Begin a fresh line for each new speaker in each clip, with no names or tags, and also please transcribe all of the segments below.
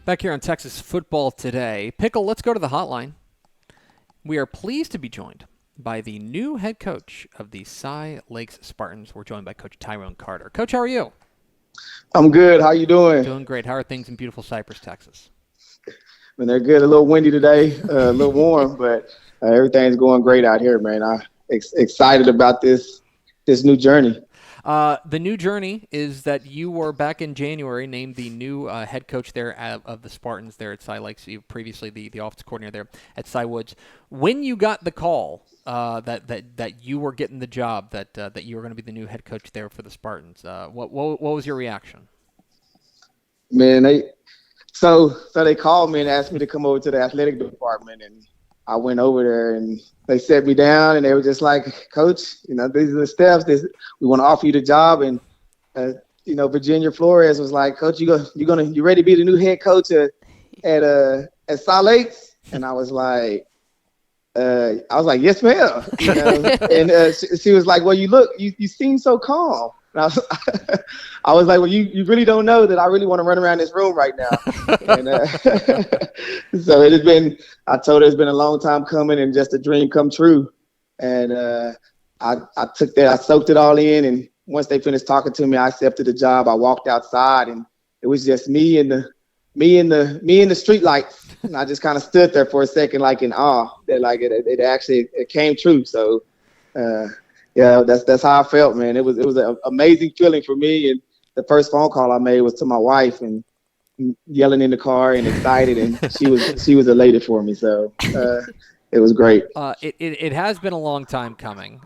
Back here on Texas Football Today. Pickle, let's go to the hotline. We are pleased to be joined by the new head coach of the Cy Lakes Spartans. We're joined by Coach Tyrone Carter. Coach, how are you?
I'm good. How you doing?
Doing great. How are things in beautiful Cypress, Texas?
They're good. A little windy today, a little warm, but everything's going great out here, man. I'm excited about this new journey.
The new journey is that you were back in January named the new head coach there of the Spartans there at Cy Lakes. You previously the office coordinator there at Cy Woods. When you got the call that you were getting the job, that you were going to be the new head coach there for the Spartans, what was your reaction?
Man, so they called me and asked me to come over to the athletic department, and I went over there and they set me down and they were just like, Coach, these are the steps. We want to offer you the job. And, Virginia Flores was like, Coach, you ready to be the new head coach at Cy Lakes? And I was like, yes, ma'am. And she was like, well, you seem so calm. And I was like, well, you really don't know that I really want to run around this room right now. And so it has been, I told her it's been a long time coming and just a dream come true. And I took that, I soaked it all in. And once they finished talking to me, I accepted the job. I walked outside and it was just me and the street lights. And I just kind of stood there for a second, like in awe that like it actually came true. So, yeah, that's how I felt, man. It was an amazing feeling for me. And the first phone call I made was to my wife and yelling in the car and excited, and she was elated for me. So it was great.
It has been a long time coming.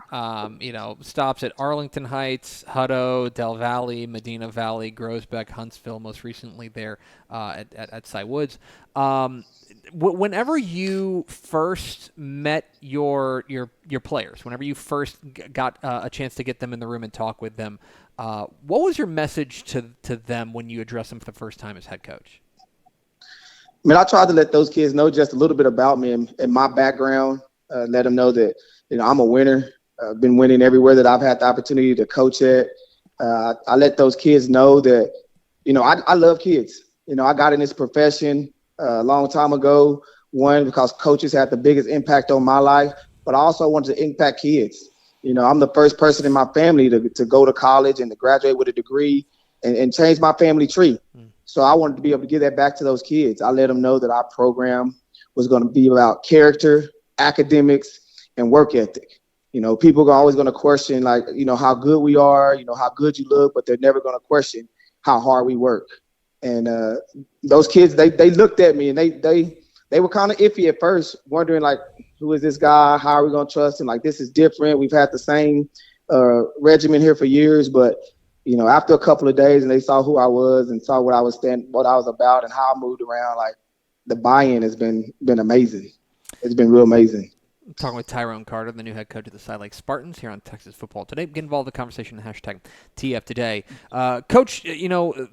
Stops at Arlington Heights, Hutto, Del Valle, Medina Valley, Groesbeck, Huntsville, most recently there at Cy Woods. Whenever you first met your players, whenever you first got a chance to get them in the room and talk with them, what was your message to them when you addressed them for the first time as head coach?
I mean, I tried to let those kids know just a little bit about me and my background. Let them know that I'm a winner. I've been winning everywhere that I've had the opportunity to coach at. I let those kids know that I love kids. I got in this profession a long time ago. One, because coaches had the biggest impact on my life, but I also wanted to impact kids. I'm the first person in my family to go to college and to graduate with a degree and change my family tree. So I wanted to be able to give that back to those kids. I let them know that our program was going to be about character, academics, and work ethic. People are always going to question, like, how good we are, how good you look, but they're never going to question how hard we work. And those kids, they looked at me and they were kind of iffy at first, wondering, like, who is this guy? How are we going to trust him? Like, this is different. We've had the same regimen here for years, but after a couple of days and they saw who I was and saw what I was about and how I moved around, like, the buy-in has been amazing. It's been real amazing.
I'm talking with Tyrone Carter, the new head coach of the Cy Lakes Spartans here on Texas Football Today. Get involved in the conversation, hashtag TF Today. Coach,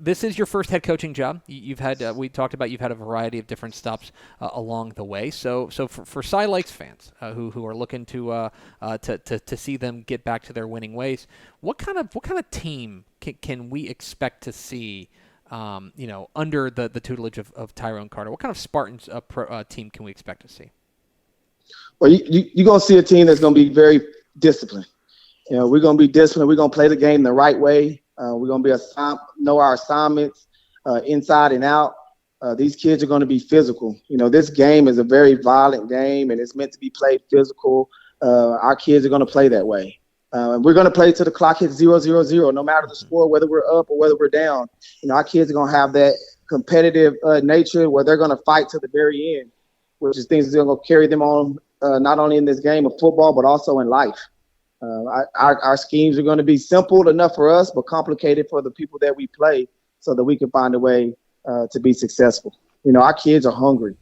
this is your first head coaching job. You've had, we talked about, you've had a variety of different stops along the way. So for Cy Lakes fans who are looking to see them get back to their winning ways, what kind of team can we expect to see? Under the tutelage of Tyrone Carter, what kind of Spartans team can we expect to see?
Well, you're going to see a team that's going to be very disciplined. We're going to be disciplined. We're going to play the game the right way. We're going to know our assignments inside and out. These kids are going to be physical. This game is a very violent game, and it's meant to be played physical. Our kids are going to play that way. We're going to play till the clock hits 0-0-0, no matter the score, whether we're up or whether we're down. Our kids are going to have that competitive nature where they're going to fight to the very end, which is things that are going to carry them on not only in this game of football, but also in life. Our schemes are going to be simple enough for us, but complicated for the people that we play so that we can find a way to be successful. Our kids are hungry.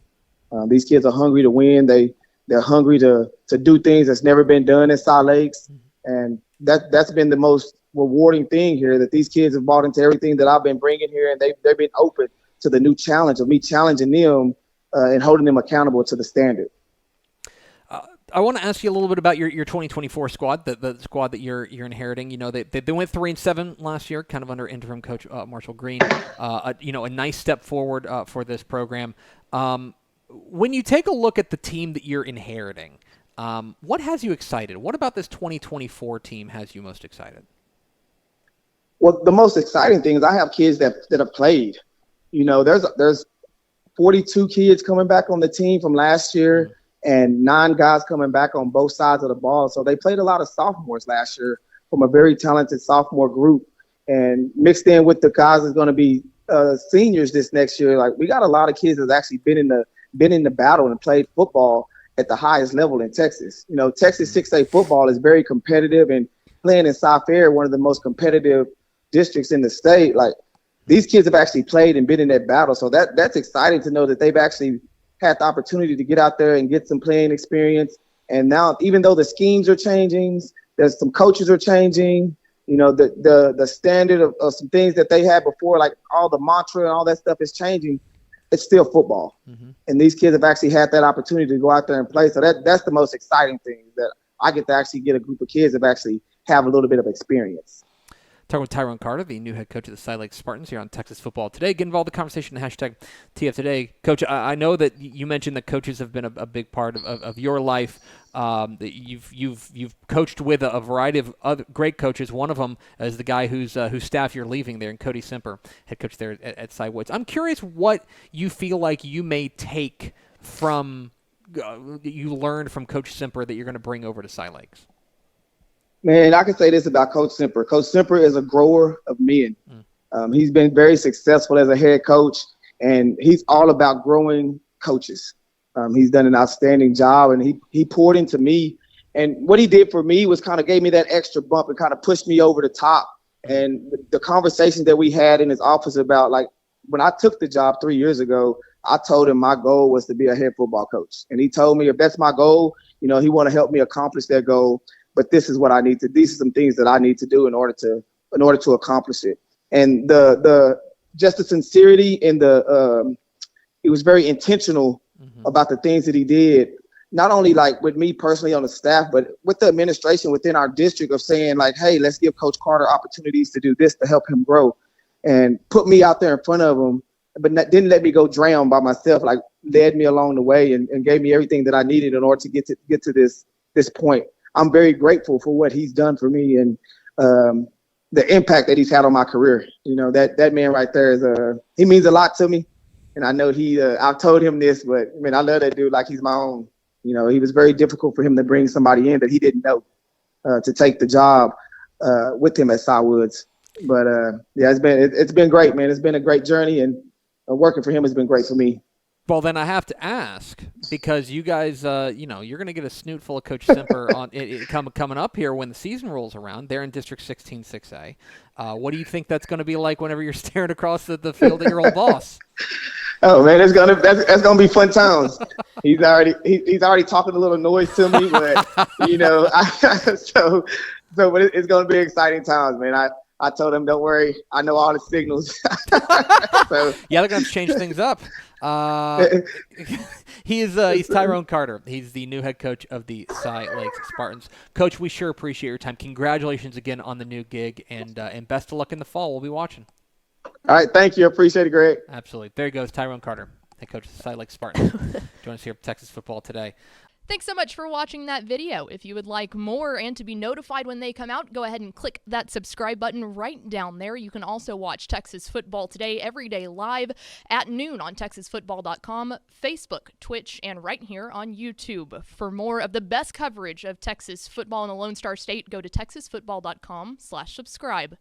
These kids are hungry to win. They're hungry to do things that's never been done at Cy Lakes. And that's been the most rewarding thing here, that these kids have bought into everything that I've been bringing here, and they've been open to the new challenge of me challenging them and holding them accountable to the standard.
I want to ask you a little bit about your 2024 squad, the squad that you're inheriting. You know, they went 3-7 last year, kind of under interim coach Marshall Green. A nice step forward for this program. When you take a look at the team that you're inheriting, what has you excited? What about this 2024 team has you most excited?
Well, the most exciting thing is I have kids that have played. You know, there's 42 kids coming back on the team from last year, and 9 guys coming back on both sides of the ball. So they played a lot of sophomores last year from a very talented sophomore group, and mixed in with the guys that's going to be seniors this next year. Like, we got a lot of kids that's actually been in the battle and played football at the highest level in Texas. You know, Texas 6A football is very competitive, and playing in South Air, one of the most competitive districts in the state, like, these kids have actually played and been in that battle. So that's exciting to know that they've actually had the opportunity to get out there and get some playing experience. And now, even though the schemes are changing, there's some coaches are changing, you know, the standard of some things that they had before, like all the mantra and all that stuff is changing. It's still football. Mm-hmm. And these kids have actually had that opportunity to go out there and play. So that's the most exciting thing, that I get to actually get a group of kids that actually have a little bit of experience.
Talking with Tyrone Carter, the new head coach of the Side Lake Spartans here on Texas Football Today. Get involved in the conversation, hashtag TF Today. Coach, I know that you mentioned that coaches have been a big part of your life. That you've coached with a variety of other great coaches. One of them is the guy whose staff you're leaving there, and Cody Semper, head coach there at Cy Woods. I'm curious what you feel like you may take from you learned from Coach Semper that you're going to bring over to Cy Lakes.
Man, I can say this about Coach Semper. Coach Semper is a grower of men. He's been very successful as a head coach, and he's all about growing coaches. He's done an outstanding job, and he poured into me. And what he did for me was kind of gave me that extra bump and kind of pushed me over the top. And the conversations that we had in his office about, like, when I took the job 3 years ago, I told him my goal was to be a head football coach. And he told me, if that's my goal, you know, he want to help me accomplish that goal. But this is what I need to. These are some things that I need to do in order to accomplish it. And the just the sincerity and he was very intentional about the things that he did. Not only like with me personally on the staff, but with the administration within our district, of saying like, hey, let's give Coach Carter opportunities to do this to help him grow, and put me out there in front of him, but didn't let me go drown by myself. Like, led me along the way and gave me everything that I needed in order to get to this point. I'm very grateful for what he's done for me, and the impact that he's had on my career. You know, that man right there is he means a lot to me. And I know I've told him this, but I mean, I love that dude like he's my own. You know, he was very difficult for him to bring somebody in that he didn't know to take the job with him at Cy Woods. But yeah, it's been great, man. It's been a great journey, and working for him has been great for me.
Well, then I have to ask, because you guys, you're going to get a snoot full of Coach Semper on coming up here when the season rolls around. They're in District 16 6A. What do you think that's going to be like whenever you're staring across the field at your old boss?
Oh man, that's gonna be fun times. He's already talking a little noise to me, but you know, but it's gonna be exciting times, man. I told him, don't worry, I know all the signals. So
yeah, they're gonna change things up. He's Tyrone Carter. He's the new head coach of the Cy Lakes Spartans. Coach, we sure appreciate your time. Congratulations again on the new gig, and best of luck in the fall. We'll be watching.
All right, thank you. Appreciate it, Greg.
Absolutely. There goes Tyrone Carter, head coach of the Cy Lakes Spartans. Join us here at Texas Football Today.
Thanks so much for watching that video. If you would like more and to be notified when they come out, go ahead and click that subscribe button right down there. You can also watch Texas Football Today every day live at noon on TexasFootball.com, Facebook, Twitch, and right here on YouTube. For more of the best coverage of Texas football in the Lone Star State, go to TexasFootball.com/subscribe.